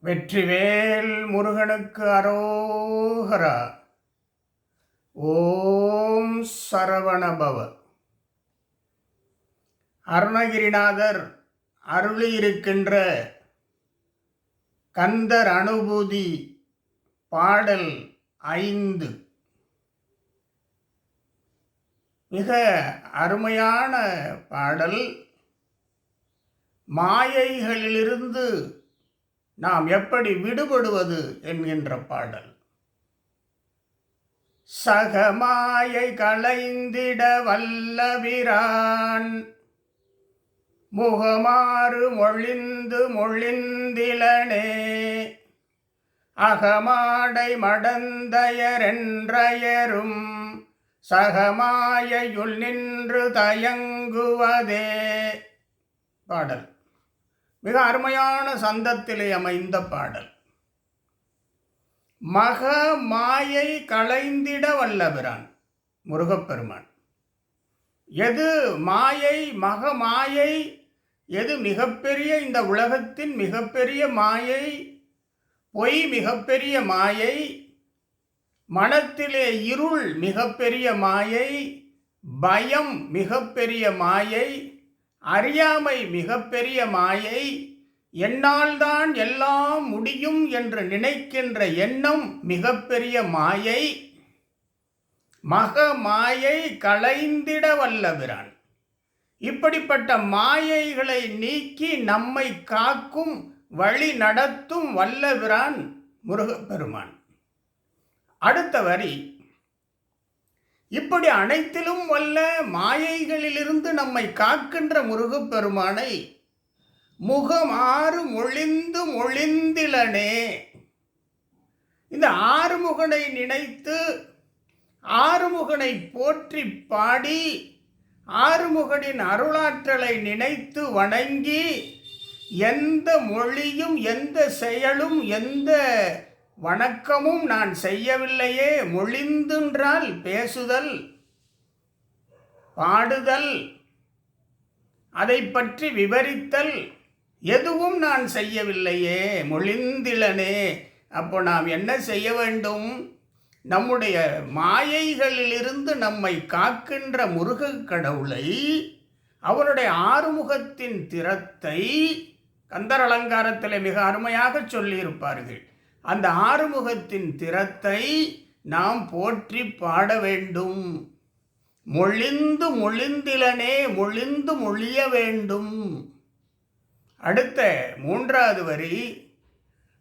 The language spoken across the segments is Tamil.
வெற்றிவேல் முருகனுக்கு அரோகரா. ஓம் சரவணபவ. அருணகிரிநாதர் அருளியிருக்கின்ற கந்தர் அனுபூதி பாடல் 5 மிக அருமையான பாடல். மாயைகளிலிருந்து நாம் எப்படி விடுபடுவது என்கின்ற பாடல். சகமாயை களைந்திட வல்லபிரான் முகமாறு மொழிந்திலனே அகமாடை மடந்தயரென்றயரும் சகமாயையுள் நின்று தயங்குவதே. பாடல் மிக அருமையான சந்தத்திலே அமைந்த பாடல். மக மாயை களைந்திட வல்லபிரான் முருகப்பெருமான். எது மாயை, மக மாயை, எது மிகப்பெரிய இந்த உலகத்தின் மிகப்பெரிய மாயை, பொய் மிகப்பெரிய மாயை, மனத்திலே இருள் மிகப்பெரிய மாயை, பயம் மிகப்பெரிய மாயை, அறியாமை மிகப்பெரிய மாயை, என்னால்தான் எல்லாம் முடியும் என்று நினைக்கின்ற எண்ணம் மிகப்பெரிய மாயை. மக மாயை களைந்திட வல்லபிரான். இப்படிப்பட்ட மாயைகளை நீக்கி நம்மை காக்கும் வழி நடத்தும் வல்லபிரான் முருகப்பெருமான். அடுத்த வரி, இப்படி அனைத்திலும் வல்ல மாயைகளிலிருந்து நம்மை காக்கின்ற முருகப்பெருமானை முகமாறு மொழிந்திலனே. இந்த ஆறுமுகனை நினைத்து, ஆறுமுகனை போற்றி பாடி, ஆறுமுகனின் அருளாற்றலை நினைத்து வணங்கி, எந்த மொழியும் எந்த செயலும் எந்த வணக்கமும் நான் செய்யவில்லையே. மொழிந்தென்றால் பேசுதல், பாடுதல், அதை பற்றி விவரித்தல், எதுவும் நான் செய்யவில்லையே. மொழிந்திலனே. அப்போ நாம் என்ன செய்ய வேண்டும்? நம்முடைய மாயைகளிலிருந்து நம்மை காக்கின்ற முருகக் கடவுளை, அவருடைய ஆறுமுகத்தின் திறத்தை கந்தர் அலங்காரத்தில் மிக அருமையாக சொல்லியிருப்பார்கள். அந்த ஆறுமுகத்தின் திறத்தை நாம் போற்றி பாட வேண்டும். மொழிந்திலனே, மொழிந்து மொழிய வேண்டும். அடுத்த 3வது வரி,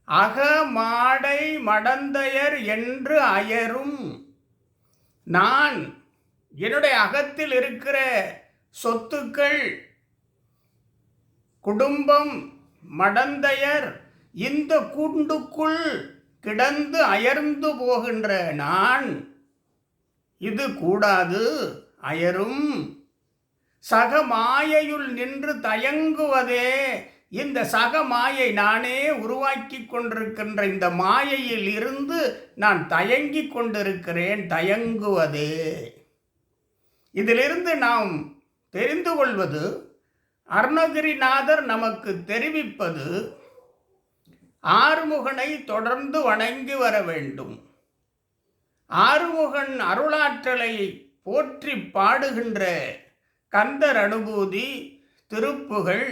அகமாடை மடந்தயர் என்று அயரும். நான் என்னுடைய அகத்தில் இருக்கிற சொத்துக்கள், குடும்பம், மடந்தையர், இந்த கூண்டுக்குள் கிடந்து அயர்ந்து போகின்ற நான், இது கூடாது, அயரும். சகமாயையுள் நின்று தயங்குவதே. இந்த சகமாயை, நானே உருவாக்கி கொண்டிருக்கின்ற இந்த மாயையில் இருந்து நான் தயங்கி கொண்டிருக்கிறேன், தயங்குவதே. இதிலிருந்து நாம் தெரிந்து கொள்வது, அருணகிரிநாதர் நமக்கு தெரிவிப்பது, ஆறுமுகனை தொடர்ந்து வணங்கி வர வேண்டும். ஆறுமுகன் அருளாற்றலை போற்றி பாடுகின்ற கந்தர் அனுபூதி, திருப்புகழ்,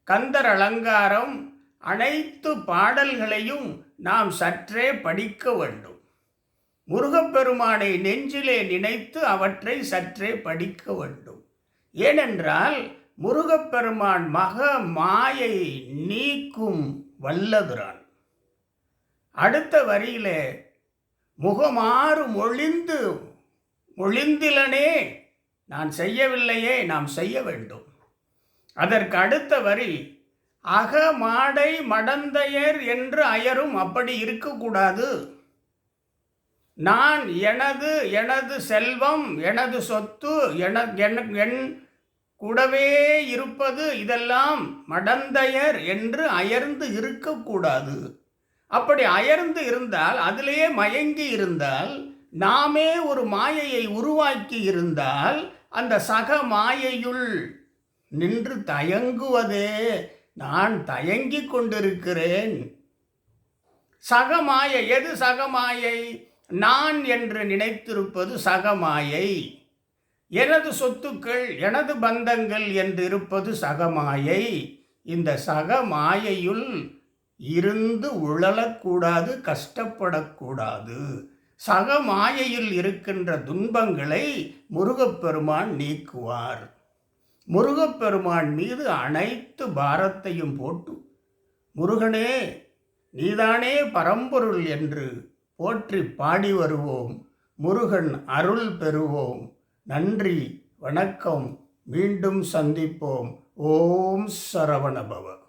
கந்தர் அலங்காரம், அனைத்து பாடல்களையும் நாம் சற்றே படிக்க வேண்டும். முருகப்பெருமானை நெஞ்சிலே நினைத்து அவற்றை சற்றே படிக்க வேண்டும். ஏனென்றால் முருகப்பெருமான் மக மாயை நீக்கும் வல்லபிரான். அடுத்த வரியிலே முகமாறு மொழிந்திலனே, நான் செய்யவில்லையே, நாம் செய்ய வேண்டும். அதற்கு அடுத்த வரி, அகமாடை மடந்தையர் என்று அயரும். அப்படி இருக்கக்கூடாது. நான் எனது செல்வம், எனது சொத்து, என் கூடவே இருப்பது, இதெல்லாம் மடந்தையர் என்று அயர்ந்து இருக்கக்கூடாது. அப்படி அயர்ந்து இருந்தால், அதிலேயே மயங்கி இருந்தால், நாமே ஒரு மாயையை உருவாக்கி இருந்தால், அந்த சக மாயையுள் நின்று தயங்குவதே. நான் தயங்கிக் கொண்டிருக்கிறேன். சகமாயை. எது சகமாயை? நான் என்று நினைத்திருப்பது சகமாயை. எனது சொத்துக்கள், எனது பந்தங்கள் என்று இருப்பது சகமாயை. இந்த சகமாயையுள் இருந்து உழலக்கூடாது, கஷ்டப்படக்கூடாது. சகமாயையில் இருக்கின்ற துன்பங்களை முருகப்பெருமான் நீக்குவார். முருகப்பெருமான் மீது அனைத்து பாரத்தையும் போட்டு, முருகனே நீதானே பரம்பொருள் என்று போற்றி பாடி வருவோம். முருகன் அருள் பெறுவோம். நன்றி, வணக்கம். மீண்டும் சந்திப்போம். ஓம் சரவணபவ.